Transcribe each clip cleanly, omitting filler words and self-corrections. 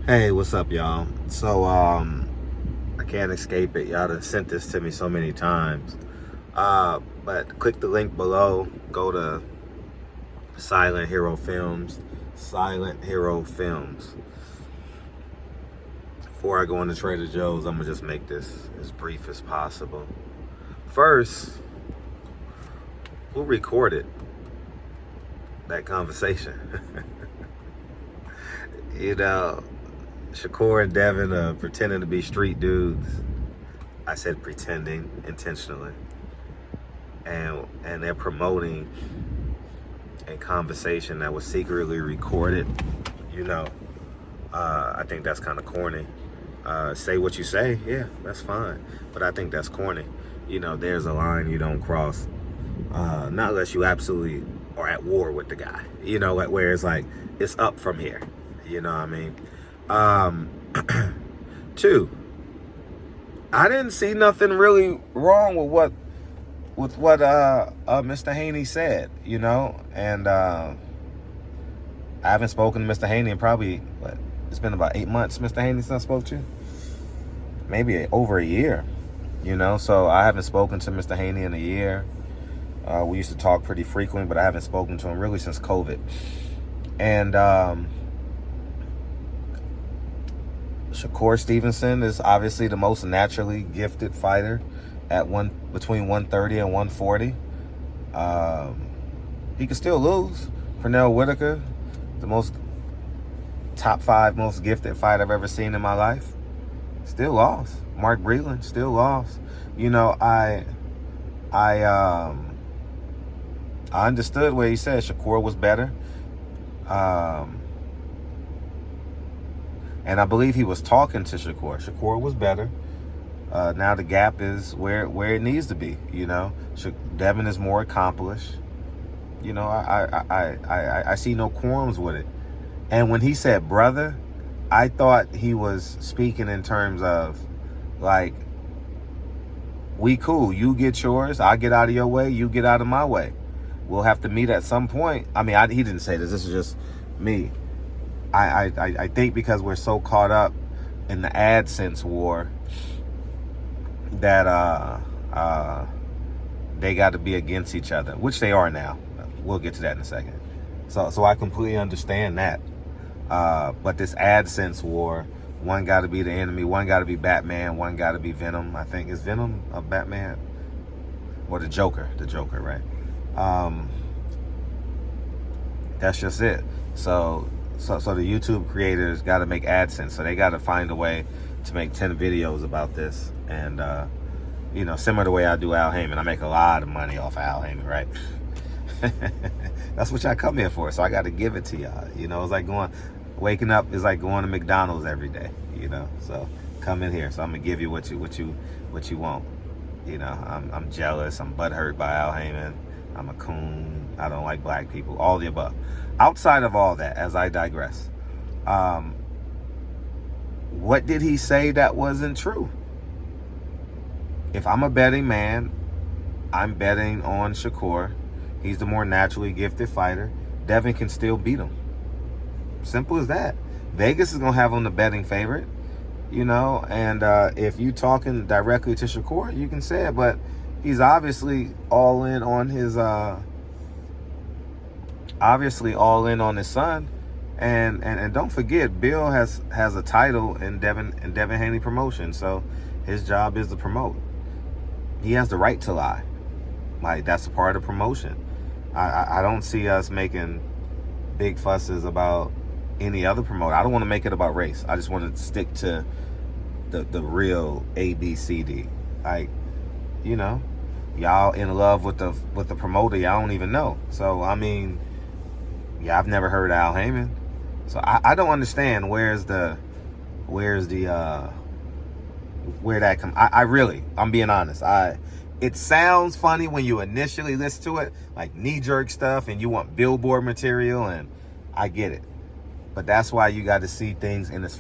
Hey, what's up, y'all? So, I can't escape it. Y'all done sent this to me so many times. But click the link below. Go to Silent Hero Films. Silent Hero Films. Before I go into Trader Joe's, I'm gonna just make this as brief as possible. First, who recorded that conversation? You know, Shakur and Devin pretending to be street dudes. I said pretending intentionally. And they're promoting a conversation that was secretly recorded. You know, I think that's kind of corny. Say what you say, yeah, that's fine. But I think that's corny. You know, there's a line you don't cross. Not unless you absolutely are at war with the guy. You know, like where it's like, it's up from here. You know what I mean? Two, I didn't see nothing really wrong with what Mr. Haney said, you know, and I haven't spoken to Mr. Haney in probably it's been about 8 months. Mr. Haney since I spoke to you, maybe over a year, you know. So I haven't spoken to Mr. Haney in a year. We used to talk pretty frequently, but I haven't spoken to him really since COVID. And Shakur Stevenson is obviously the most naturally gifted fighter at between 130 and 140. He could still lose. Pernell Whitaker, the top 5 most gifted fight I've ever seen in my life, still lost. Mark Breland still lost. You know, I understood what he said. Shakur was better. And I believe he was talking to Shakur. Shakur was better. Now the gap is where it needs to be. You know, Devin is more accomplished. You know, I see no qualms with it. And when he said brother, I thought he was speaking in terms of like, we cool. You get yours. I get out of your way. You get out of my way. We'll have to meet at some point. I mean, he didn't say this. This is just me. I think because we're so caught up in the AdSense war that they got to be against each other, which they are now. We'll get to that in a second. So I completely understand that. But this AdSense war, one got to be the enemy, one got to be Batman, one got to be Venom. I think, is Venom a Batman? Or the Joker, right? That's just it. So the YouTube creators got to make AdSense. So they got to find a way to make 10 videos about this. And, you know, similar to the way I do Al Heyman. I make a lot of money off of Al Heyman, right? That's what y'all come here for. So I got to give it to y'all. You know, it's like waking up is like going to McDonald's every day, you know. So come in here. So I'm going to give you what you want. You know, I'm jealous. I'm butthurt by Al Heyman. I'm a coon. I don't like black people. All the above. Outside of all that, as I digress, what did he say that wasn't true? If I'm a betting man, I'm betting on Shakur. He's the more naturally gifted fighter. Devin can still beat him. Simple as that. Vegas is going to have him the betting favorite, you know, and if you talking directly to Shakur, you can say it, but he's obviously all in on his son. And don't forget, Bill has a title in Devin Haney promotion, so his job is to promote. He has the right to lie. Like, that's a part of promotion. I don't see us making big fusses about any other promoter. I don't want to make it about race. I just want to stick to the real ABCD. Like, you know, y'all in love with the promoter y'all don't even know. So I mean, yeah, I've never heard Al Heyman. So I don't understand where that come. I'm being honest. It sounds funny when you initially listen to it, like knee-jerk stuff, and you want billboard material, and I get it. But that's why you got to see things in its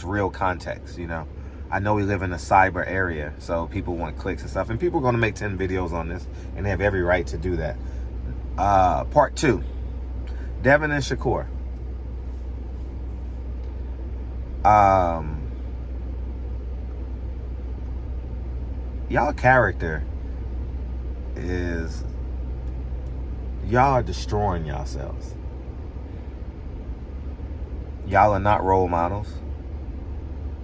real context, you know. I know we live in a cyber area, so people want clicks and stuff, and people are going to make 10 videos on this, and they have every right to do that. Part 2, Devin and Shakur. Y'all character is, y'all are destroying yourselves. Y'all are not role models.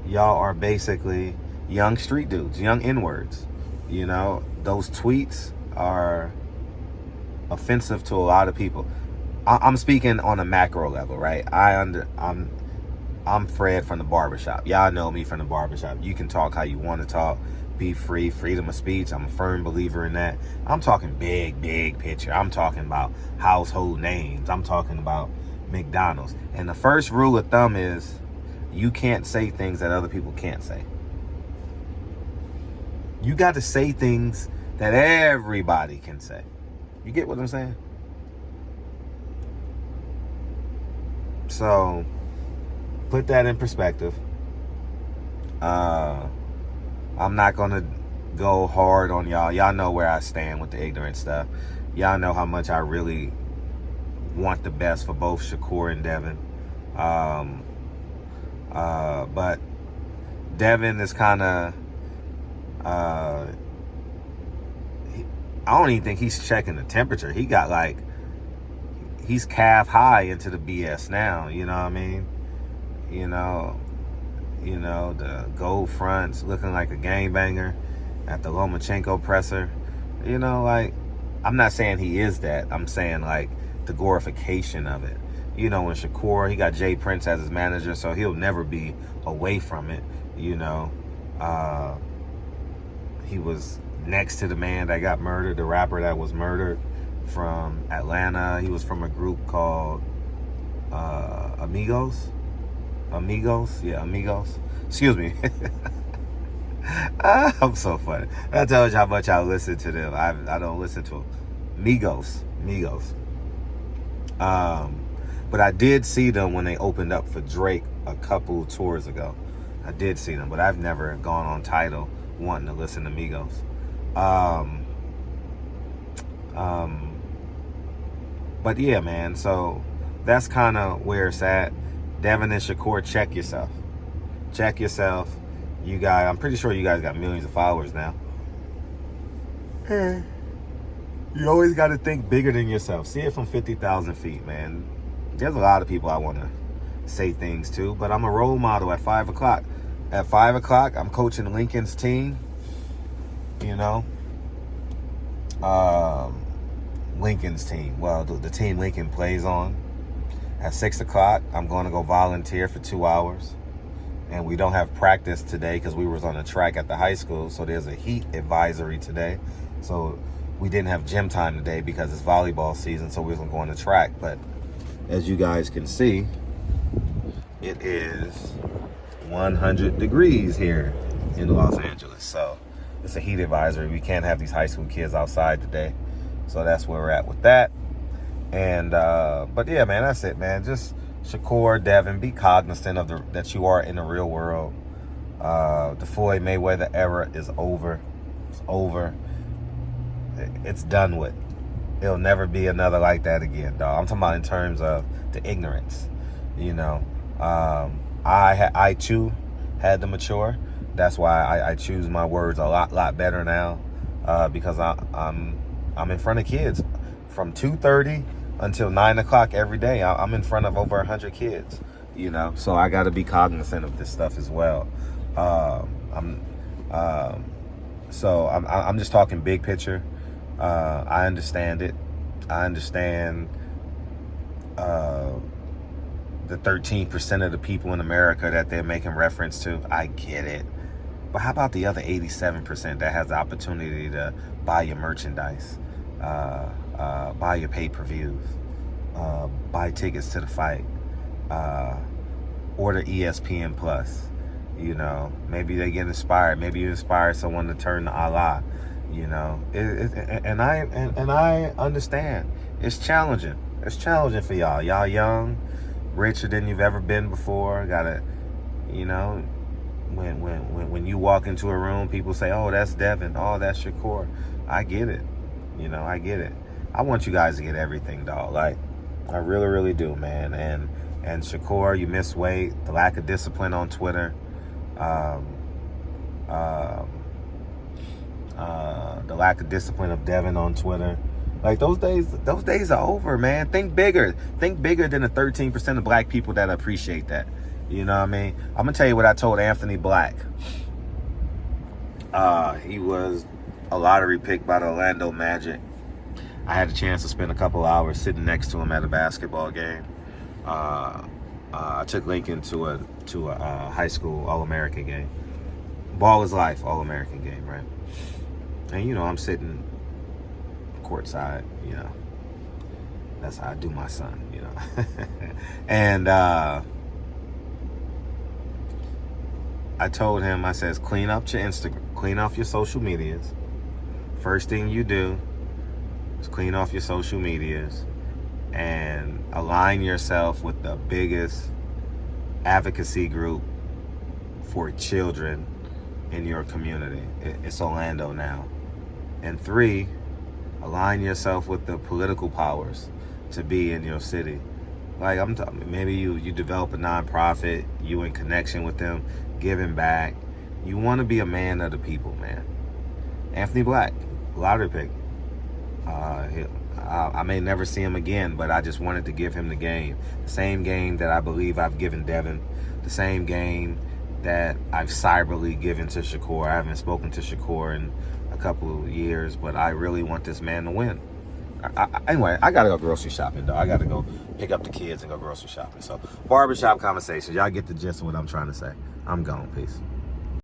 Y'all are basically young street dudes, young N-words. You know, those tweets are offensive to a lot of people. I'm speaking on a macro level, right? I'm Fred from the barbershop. Y'all know me from the barbershop. You can talk how you want to talk. Be free, freedom of speech. I'm a firm believer in that. I'm talking big picture. I'm talking about household names. I'm talking about McDonald's. And the first rule of thumb is you can't say things that other people can't say. You got to say things that everybody can say. You get what I'm saying? So, put that in perspective. I'm not going to go hard on y'all. Y'all know where I stand with the ignorant stuff. Y'all know how much I really want the best for both Shakur and Devin. But Devin is kind of... I don't even think he's checking the temperature. He got like... He's calf high into the BS now. You know what I mean? You know, the gold fronts looking like a gangbanger at the Lomachenko presser. You know, like, I'm not saying he is that. I'm saying, like, the glorification of it. You know, when Shakur, he got Jay Prince as his manager, so he'll never be away from it. You know, he was next to the man that got murdered, the rapper that was murdered from Atlanta. He was from a group called Amigos. Yeah, Amigos. Excuse me. I'm so funny. That tells you how much I listen to them. I don't listen to them. Migos. But I did see them when they opened up for Drake a couple tours ago. I did see them, but I've never gone on Tidal wanting to listen to Migos. But yeah, man, so that's kind of where it's at. Devin and Shakur, check yourself. Check yourself. You guys, I'm pretty sure you guys got millions of followers now. You always got to think bigger than yourself. See it from 50,000 feet, man. There's a lot of people I want to say things to, but I'm a role model at 5 o'clock. At 5 o'clock, I'm coaching Lincoln's team. You know? Lincoln's team. Well, the team Lincoln plays on. At 6 o'clock, I'm going to go volunteer for 2 hours. And we don't have practice today because we was on a track at the high school. So there's a heat advisory today. So we didn't have gym time today because it's volleyball season. So we wasn't going to track. But as you guys can see, it is 100 degrees here in Los Angeles. So it's a heat advisory. We can't have these high school kids outside today. So that's where we're at with that. And, but yeah, man, that's it, man. Just Shakur, Devin, be cognizant of that you are in the real world. The Floyd Mayweather era is over. It's over. It's done with. It'll never be another like that again, dog. I'm talking about in terms of the ignorance, you know. I too had to mature. That's why I choose my words a lot better now, because I'm in front of kids from 2:30 until 9 o'clock every day. I'm in front of over 100 kids, you know, so I got to be cognizant of this stuff as well. I'm just talking big picture. I understand it. I understand the 13% of the people in America that they're making reference to. I get it. But how about the other 87% that has the opportunity to buy your merchandise, buy your pay-per-views, buy tickets to the fight, order ESPN Plus? You know, maybe they get inspired. Maybe you inspire someone to turn to Allah. You know, and I understand. It's challenging. It's challenging for y'all. Y'all young, richer than you've ever been before. Gotta, you know, when you walk into a room, people say, "Oh, that's Devin. Oh, that's Shakur." I get it. You know, I get it. I want you guys to get everything, dog. Like, I really, really do, man. And And Shakur, you miss weight. The lack of discipline on Twitter. The lack of discipline of Devin on Twitter. Like, those days are over, man. Think bigger. Think bigger than the 13% of black people that appreciate that. You know what I mean? I'm going to tell you what I told Anthony Black. He was a lottery pick by the Orlando Magic. I had a chance to spend a couple hours sitting next to him at a basketball game. I took Lincoln to a high school All-American game. Ball is life, All-American game, right? And, you know, I'm sitting courtside, you know. That's how I do my son, you know. And I told him, I says, clean up your Instagram, clean off your social medias. First thing you do is clean off your social medias and align yourself with the biggest advocacy group for children in your community. It's Orlando now. And 3, align yourself with the political powers to be in your city. Like, I'm talking, maybe you develop a nonprofit, you in connection with them, giving back. You want to be a man of the people, man. Anthony Black, lottery pick. I may never see him again, but I just wanted to give him the game. The same game that I believe I've given Devin. The same game that I've cyberly given to Shakur. I haven't spoken to Shakur in a couple of years, but I really want this man to win. Anyway, I gotta go grocery shopping, though. I gotta go pick up the kids and go grocery shopping. So, barbershop conversation. Y'all get the gist of what I'm trying to say. I'm gone. Peace.